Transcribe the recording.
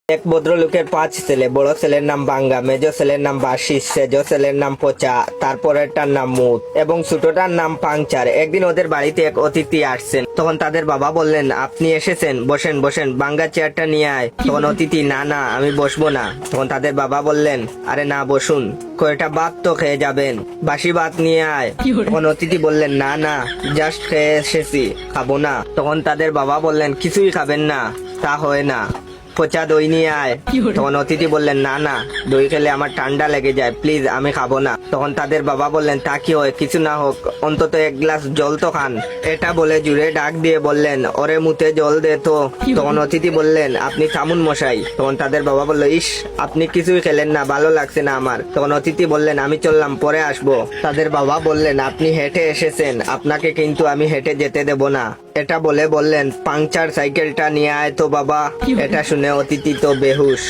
এক ভদ্রলোকের 5 ছেলে। বড় ছেলের নাম বাঙ্গা, মেজো ছেলের নাম বাসি, সেজো ছেলের নাম পচা, তারপরেরটার নাম মুত এবং ছোটটার নাম পাংচার। একদিন ওদের বাড়িতে এক অতিথি আসছেন। তখন তাদের বাবা বললেন, আপনি এসেছেন, বসেন বসেন, বাঙ্গা চেয়ারটা নিয়ে আয়। তখন অতিথি, না না আমি বসবো না। তখন তাদের বাবা বললেন, আরে না বসুন, কয়টা ভাত তো খেয়ে যাবেন, বাসি ভাত নিয়ে আয়। তখন অতিথি বললেন, না না জাস্ট খেয়ে এসেছি, খাবো না। তখন তাদের বাবা বললেন, কিছুই খাবেন না? তা হয় না, পচা দই নিয়ে আয়। তখন অতিথি বললেন, না না দই খেলে আমার ঠান্ডা লেগে যায়, প্লিজ আমি খাবো না। তখন তাদের বাবা বললেন, তা কি হয়, কিছু না হোক অন্তত এক গ্লাস জল তো খান। এটা বলে জুড়ে ডাক দিয়ে বললেন, ওরে মুতে জল দে তো। তখন অতিথি বললেন, আপনি থামুন মশাই। তখন তাদের বাবা বলল, ইস আপনি কিছুই খেলেন না, ভালো লাগছে না আমার। তখন অতিথি বললেন, আমি চললাম, পরে আসবো। তাদের বাবা বললেন, আপনি হেঁটে এসেছেন, আপনাকে কিন্তু আমি হেঁটে যেতে দেব না। এটা বলে বললেন, পাংচার সাইকেলটা নিয়ে আয় তো বাবা। এটা শুনে অতিথি তো বেহুশ।